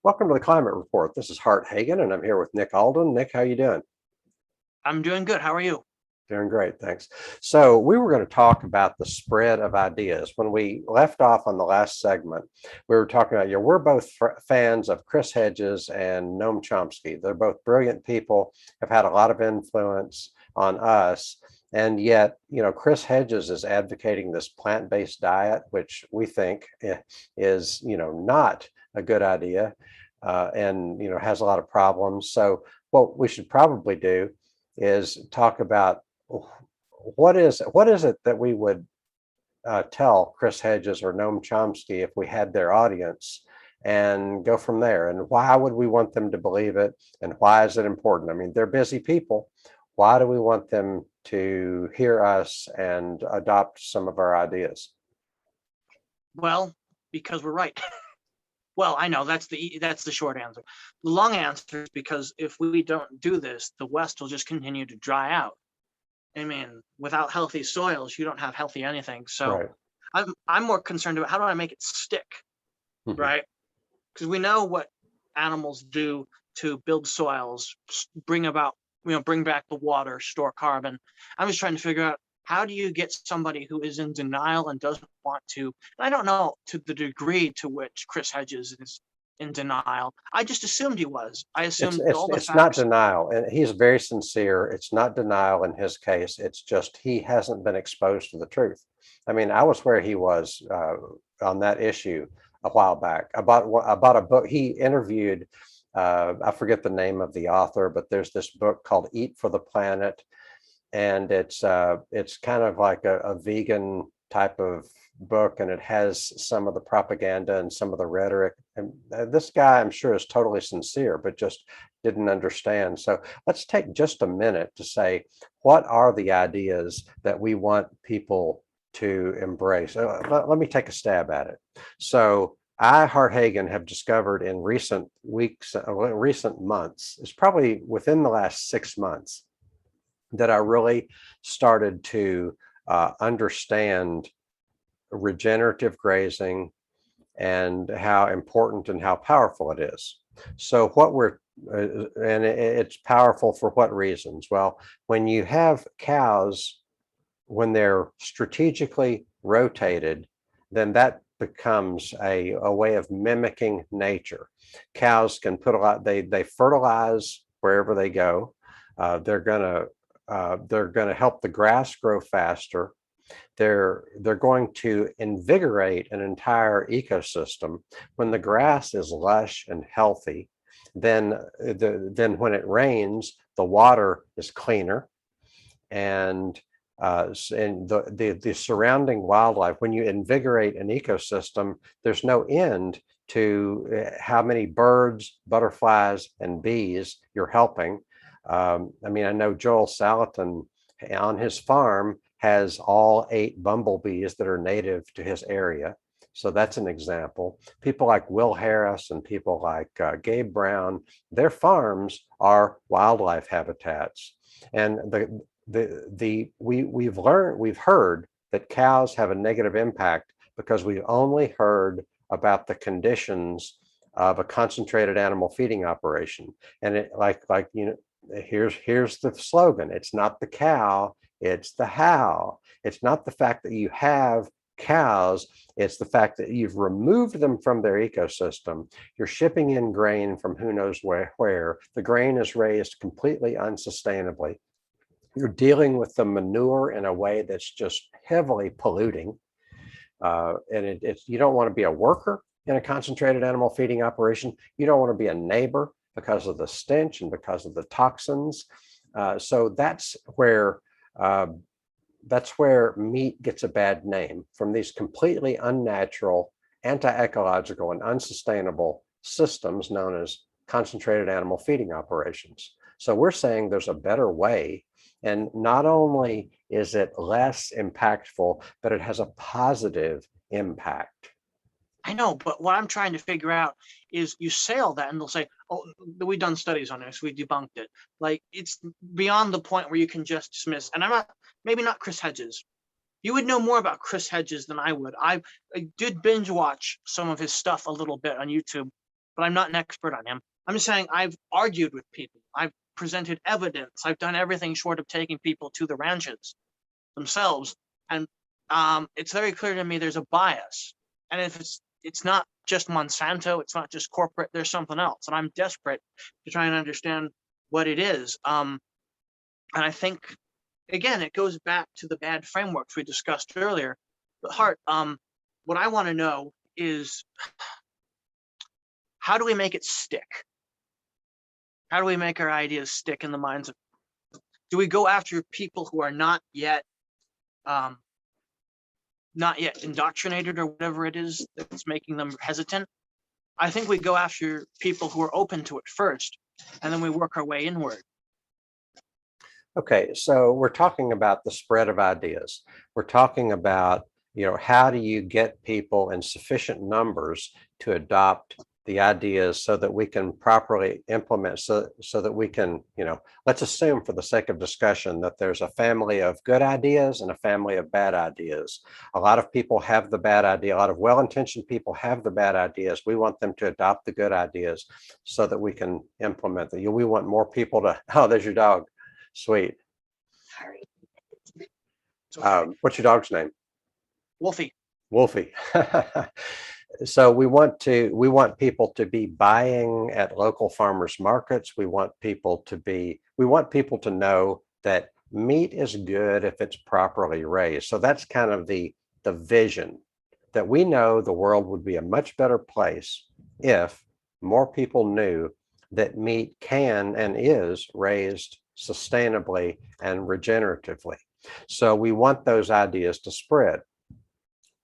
Welcome to the Climate Report. This is Hart Hagen, and I'm here with Nick Alden. Nick, how you doing? I'm doing good. How are you? Doing great, thanks. So we were going to talk about the spread of ideas. When we left off on the last segment, we were talking about, we're both fans of Chris Hedges and Noam Chomsky. They're both brilliant people, have had a lot of influence on us. And yet, Chris Hedges is advocating this plant-based diet, which we think is, not a good idea, and, has a lot of problems. So what we should probably do is talk about what is it that we would tell Chris Hedges or Noam Chomsky if we had their audience, and go from there. And why would we want them to believe it? And why is it important? I mean, they're busy people. Why do we want them to hear us and adopt some of our ideas? Well, because we're right. Well, I know that's the short answer. The long answer is because if we don't do this, the West will just continue to dry out. I mean, without healthy soils, you don't have healthy anything. So Right. I'm more concerned about how do I make it stick, Mhm. right? Because we know what animals do to build soils, bring back the water, store carbon. I'm just trying to figure out how do you get somebody who is in denial and doesn't want to. And I don't know to the degree to which Chris Hedges is in denial. I just assumed he was. I It's assumed it's all the it's not facts. denial, and he's very sincere. It's not denial in his case. It's just he hasn't been exposed to the truth. I mean, I was where he was on that issue a while back about a book he interviewed. I forget the name of the author, but there's this book called "Eat for the Planet," and it's kind of like a vegan type of book, and it has some of the propaganda and some of the rhetoric. And this guy, I'm sure, is totally sincere, but just didn't understand. So let's take just a minute to say, what are the ideas that we want people to embrace? Let me take a stab at it. So I, Hart Hagen, have discovered in recent weeks, recent months, it's probably within the last 6 months, that I really started to understand regenerative grazing and how important and how powerful it is. So what we're and it's powerful for what reasons? Well, when you have cows, when they're strategically rotated, then that becomes a way of mimicking nature. Cows can put a lot, they fertilize wherever they go. They're gonna help the grass grow faster. They're going to invigorate an entire ecosystem. When the grass is lush and healthy, then when it rains, the water is cleaner, and the surrounding wildlife. When you invigorate an ecosystem, there's no end to how many birds, butterflies, and bees you're helping. I mean, I know Joel Salatin on his farm has all 8 bumblebees that are native to his area. So that's an example. People like Will Harris and people like Gabe Brown, their farms are wildlife habitats. And we've heard that cows have a negative impact because we've only heard about the conditions of a concentrated animal feeding operation. And it here's the slogan: it's not the cow, it's the how. It's not the fact that you have cows, it's the fact that you've removed them from their ecosystem. You're shipping in grain from who knows where. The grain is raised completely unsustainably. You're dealing with the manure in a way that's just heavily polluting. And it's, you don't want to be a worker in a concentrated animal feeding operation. You don't want to be a neighbor because of the stench and because of the toxins. So uh, that's where meat gets a bad name, from these completely unnatural, anti-ecological, and unsustainable systems known as concentrated animal feeding operations. So we're saying there's a better way. And not only is it less impactful, but it has a positive impact. I know, but what I'm trying to figure out is you say all that and they'll say, oh, we've done studies on this, we debunked it. Like, it's beyond the point where you can just dismiss. And I'm not, maybe not Chris Hedges. You would know more about Chris Hedges than I would. I did binge watch some of his stuff a little bit on YouTube, but I'm not an expert on him. I'm just saying I've argued with people. I've presented evidence. I've done everything short of taking people to the ranches themselves. And it's very clear to me there's a bias. And if it's not just Monsanto, it's not just corporate, there's something else. And I'm desperate to try and understand what it is. And I think, again, it goes back to the bad frameworks we discussed earlier. But Hart, what I want to know is, how do we make it stick? How do we make our ideas stick in the minds of, do we go after people who are not yet indoctrinated or whatever it is that's making them hesitant? I think we go after people who are open to it first, and then we work our way inward. Okay, so we're talking about the spread of ideas. We're talking about, how do you get people in sufficient numbers to adopt the ideas so that we can properly implement, so that we can, let's assume for the sake of discussion that there's a family of good ideas and a family of bad ideas. A lot of people have the bad idea. A lot of well-intentioned people have the bad ideas. We want them to adopt the good ideas so that we can implement them. We want more people to, oh, there's your dog. Sweet. Okay. What's your dog's name? Wolfie. Wolfie. So we want people to be buying at local farmers markets. We want people to know that meat is good if it's properly raised. So that's kind of the vision, that we know the world would be a much better place if more people knew that meat can and is raised sustainably and regeneratively. So we want those ideas to spread.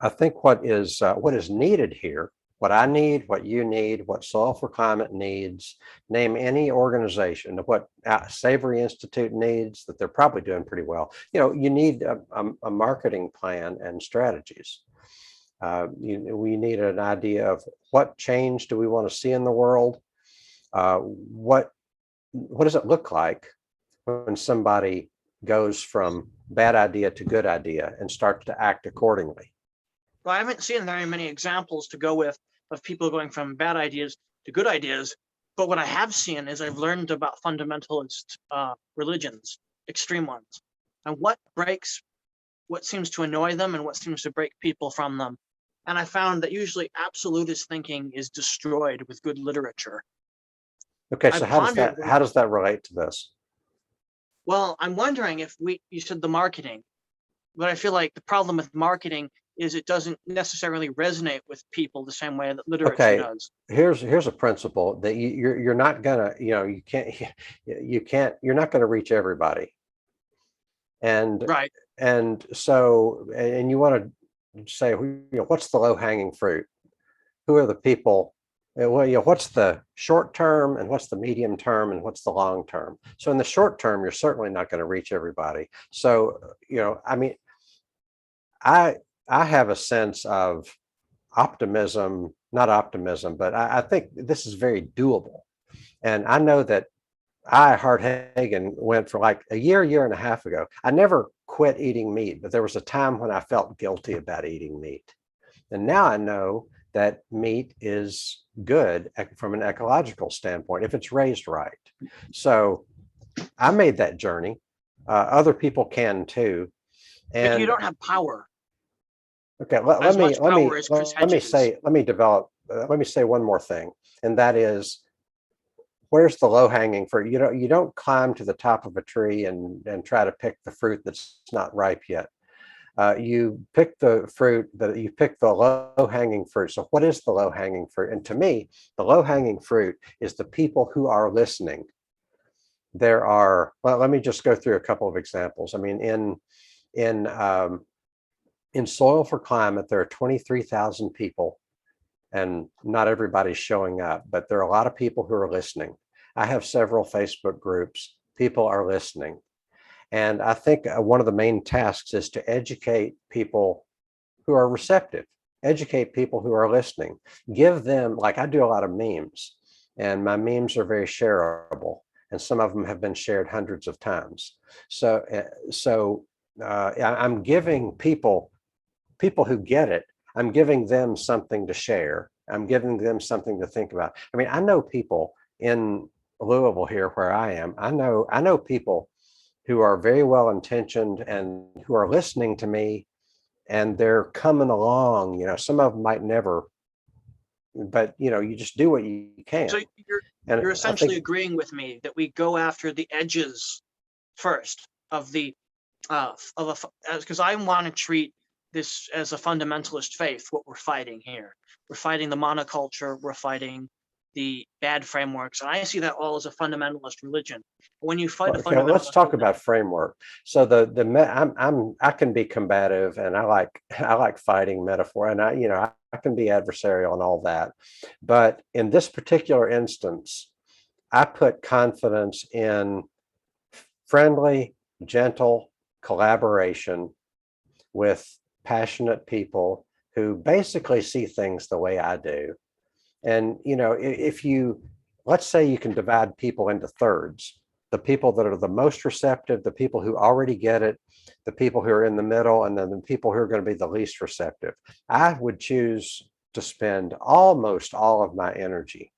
I think what is needed here, what I need, what you need, what Soil for Climate needs, name any organization, what Savory Institute needs, that they're probably doing pretty well. You need a marketing plan and strategies. We need an idea of what change do we want to see in the world. What does it look like when somebody goes from bad idea to good idea and starts to act accordingly? Well, I haven't seen very many examples to go with of people going from bad ideas to good ideas. But what I have seen is I've learned about fundamentalist religions, extreme ones, and what seems to annoy them and what seems to break people from them. And I found that usually absolutist thinking is destroyed with good literature. Okay, so how does that relate to this? Well, I'm wondering if you said the marketing, but I feel like the problem with marketing is it doesn't necessarily resonate with people the same way that literature does. Here's a principle that you're not gonna, you're not gonna reach everybody. And right. And so, and you want to say, what's the low hanging fruit? Who are the people? Well, what's the short term and what's the medium term and what's the long term? So in the short term, you're certainly not going to reach everybody. So, I have a sense of optimism, not optimism, but I think this is very doable. And I know that Hart Hagen, went for like a year and a half ago. I never quit eating meat, but there was a time when I felt guilty about eating meat. And now I know that meat is good from an ecological standpoint if it's raised right. So I made that journey. Other people can too. And but you don't have power. Okay, let me say one more thing, and that is, where's the low hanging fruit? You don't climb to the top of a tree and try to pick the fruit that's not ripe yet. You pick the low hanging fruit. So what is the low hanging fruit? And to me, the low hanging fruit is the people who are listening. Well, let me just go through a couple of examples. I mean, in Soil for Climate, there are 23,000 people, and not everybody's showing up, but there are a lot of people who are listening. I have several Facebook groups. People are listening. And I think one of the main tasks is to educate people who are receptive, educate people who are listening, give them, like I do a lot of memes, and my memes are very shareable, and some of them have been shared hundreds of times. So I'm giving people who get it, I'm giving them something to share. I'm giving them something to think about. I mean, I know people in Louisville here where I am. I know people who are very well intentioned and who are listening to me, and they're coming along. Some of them might never, but you just do what you So can. you're And you're I essentially think agreeing with me that we go after the edges first of the of a, because I want to treat this as a fundamentalist faith. What we're fighting here, we're fighting the monoculture, we're fighting the bad frameworks, and I see that all as a fundamentalist religion. When you fight a okay, let's fundamentalist talk religion, about framework. So I can be combative, and I like fighting metaphor, and I can be adversarial and all that. But in this particular instance, I put confidence in friendly, gentle collaboration with passionate people who basically see things the way I do. And, if you, let's say you can divide people into thirds, the people that are the most receptive, the people who already get it, the people who are in the middle, and then the people who are going to be the least receptive. I would choose to spend almost all of my energy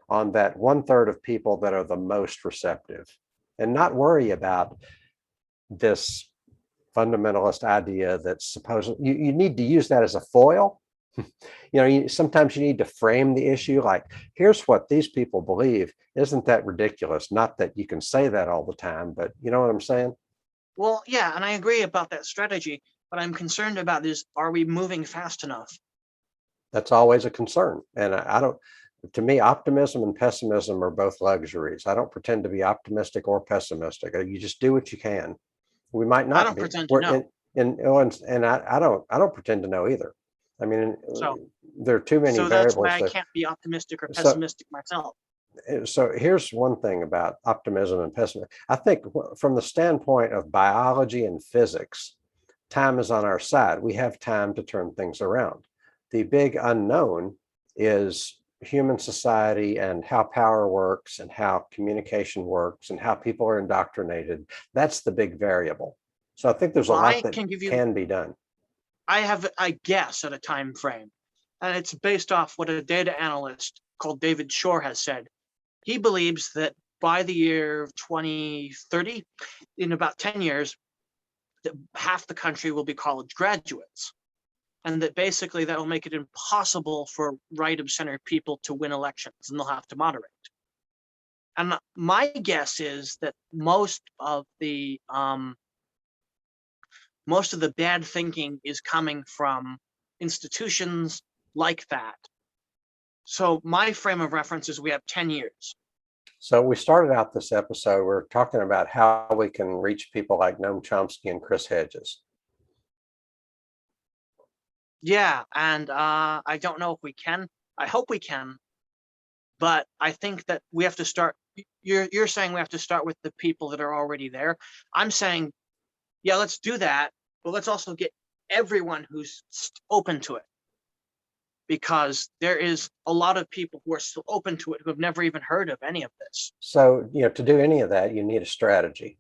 on that 1/3 of people that are the most receptive and not worry about this fundamentalist idea that's supposed you need to use that as a foil. Sometimes you need to frame the issue like, here's what these people believe. Isn't that ridiculous? Not that you can say that all the time, but you know what I'm saying? well, yeah, and I agree about that strategy. What I'm concerned about is, are we moving fast enough? That's always a concern. And I don't, to me, optimism and pessimism are both luxuries. I don't pretend to be optimistic or pessimistic. You just do what you can. We might I not don't be. pretend to We're know. and I don't pretend to know either. I mean, So, there are too many so that's why variables I there. can't be optimistic or So, pessimistic myself. so here's one thing about optimism and pessimism. I think from the standpoint of biology and physics, time is on our side. We have time to turn things around. The big unknown is human society and how power works and how communication works and how people are indoctrinated. That's the big variable. So I think there's a Well, lot I that can give you, can be done. I have, I guess, at a time frame, and it's based off what a data analyst called David Shore has said. He believes that by the year 2030, in about 10 years, that half the country will be college graduates. And that basically that will make it impossible for right of center people to win elections, and they'll have to moderate. And my guess is that most of the bad thinking is coming from institutions like that. So my frame of reference is we have 10 years. So we started out this episode, we're talking about how we can reach people like Noam Chomsky and Chris Hedges. Yeah, and I don't know if we can. I hope we can, but I think that we have to start. You're saying we have to start with the people that are already there. I'm saying, yeah, let's do that, but let's also get everyone who's open to it, because there is a lot of people who are still open to it who have never even heard of any of this. So, to do any of that, you need a strategy.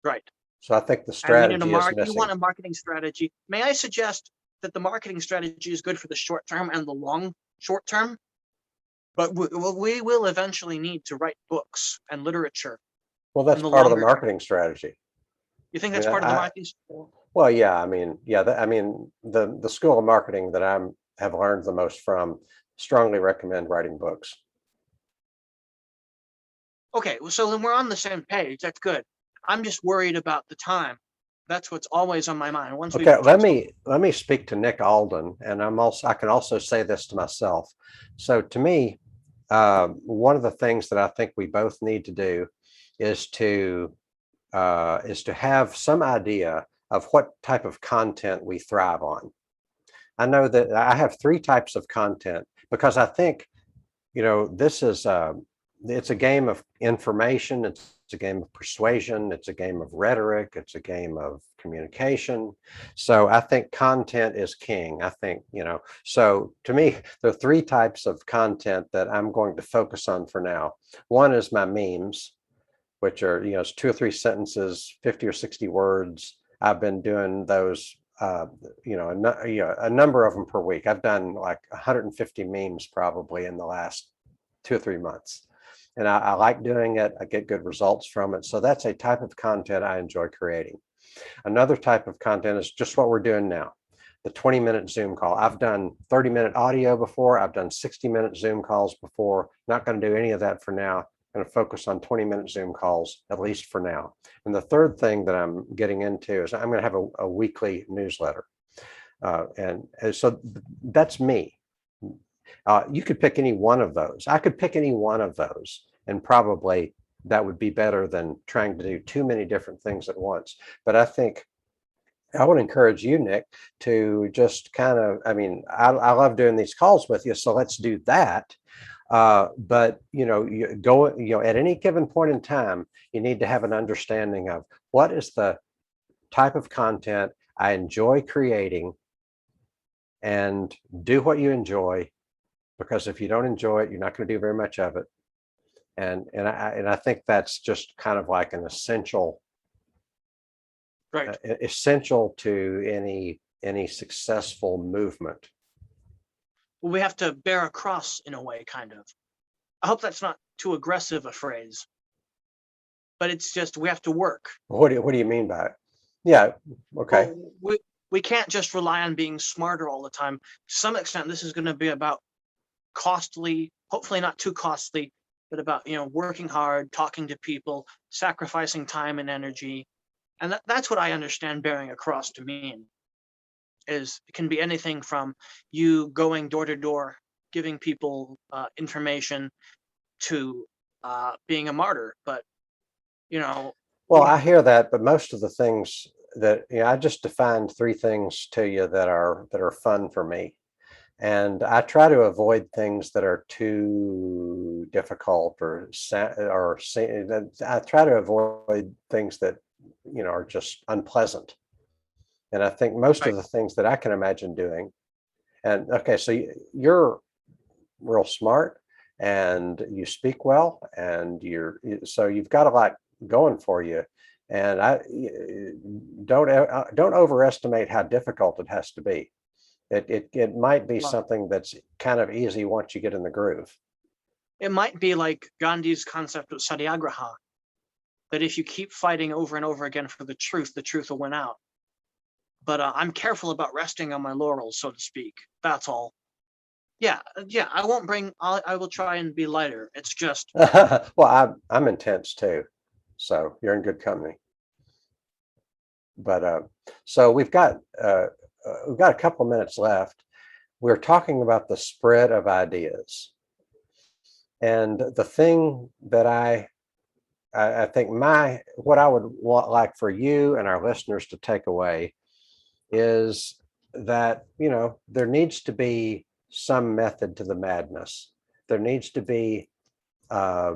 Right. So I think the And we need strategy is you want missing. a marketing strategy. May I suggest that the marketing strategy is good for the short term and the long short term, but we will eventually need to write books and literature Well, in that's the part of the longer term. marketing strategy. You think I mean, that's part of the marketing? well, yeah, I mean, yeah, the school of marketing that have learned the most from strongly recommend writing books. Okay, well, so then we're on the same page. That's good. I'm just worried about the time. That's what's always on my mind. Once we Okay, let cross over. me speak to Nick Alden, and I can also say this to myself. So to me, one of the things that I think we both need to do is to have some idea of what type of content we thrive on. I know that I have three types of content because I think, this is it's a game of information. It's a game of persuasion. It's a game of rhetoric. It's a game of communication. So I think content is king. I think, so to me, there are three types of content that I'm going to focus on for now. One is my memes, which are, it's 2 or 3 sentences, 50 or 60 words. I've been doing those a number of them per week. I've done like 150 memes probably in the last 2 or 3 months. And I like doing it. I get good results from it. So that's a type of content I enjoy creating. Another type of content is just what we're doing now, the 20-minute Zoom call. I've done 30-minute audio before. I've done 60-minute Zoom calls before. Not going to do any of that for now. I'm going to focus on 20-minute Zoom calls, at least for now. And the third thing that I'm getting into is I'm going to have a weekly newsletter. And so that's me. You could pick any one of those. I could pick any one of those, and probably that would be better than trying to do too many different things at once. But I think I would encourage you, Nick, to just kind of, I love doing these calls with you, so let's do that. But you go, at any given point in time, you need to have an understanding of what is the type of content I enjoy creating, and do what you enjoy, because if you don't enjoy it, you're not going to do very much of it. And I think that's just kind of like an essential, Right. Essential to any successful movement. Well, we have to bear a cross in a way, kind of. I hope that's not too aggressive a phrase, but it's just we have to work. What do you mean by it? Yeah. Okay. Well, we can't just rely on being smarter all the time. To some extent, this is going to be about costly, hopefully not too costly, but about working hard, talking to people, sacrificing time and energy. And that's what I understand bearing across to mean. Is it can be anything from you going door to door, giving people information, to being a martyr. But Well, I hear that, but most of the things that I just defined 3 things to you that are fun for me. And I try to avoid things that are too difficult or I try to avoid things that are just unpleasant. And I think most of right, the things that I can imagine doing, and okay, so you're real smart and you speak well, and so you've got a lot going for you. And don't overestimate how difficult it has to be. It might be well, something that's kind of easy once you get in the groove. it might be like Gandhi's concept of satyagraha, that if you keep fighting over and over again for the truth will win out. But I'm careful about resting on my laurels, so to speak. That's all. Yeah, yeah. I won't bring. I will try and be lighter. It's just Well, I'm intense too, so you're in good company. But so we've got a couple of minutes left. We're talking about the spread of ideas, and the thing that I think what I would like for you and our listeners to take away is that there needs to be some method to the madness. There needs to be a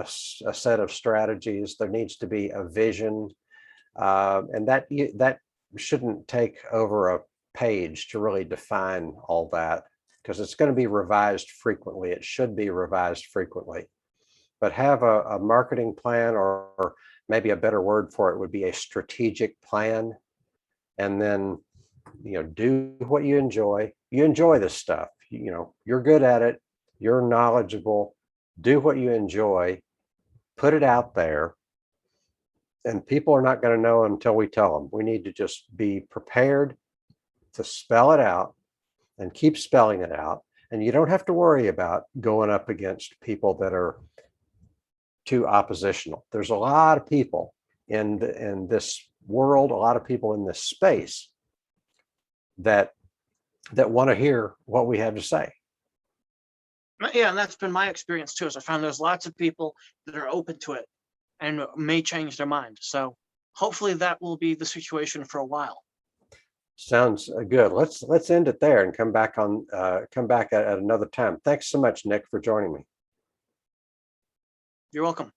set of strategies. There needs to be a vision, and that shouldn't take over a page to really define all that, because it's going to be revised frequently. It should be revised frequently. But have a marketing plan, or maybe a better word for it would be a strategic plan, and then do what you enjoy. You enjoy this stuff. You're good at it. You're knowledgeable. Do what you enjoy. Put it out there. And people are not going to know until we tell them. We need to just be prepared to spell it out and keep spelling it out. And you don't have to worry about going up against people that are too oppositional. There's a lot of people in this world, a lot of people in this space that want to hear what we have to say. yeah, and that's been my experience too. Is I found there's lots of people that are open to it and may change their mind. So hopefully that will be the situation for a while. Sounds good. Let's end it there and come back at another time. Thanks so much, Nick, for joining me. You're welcome.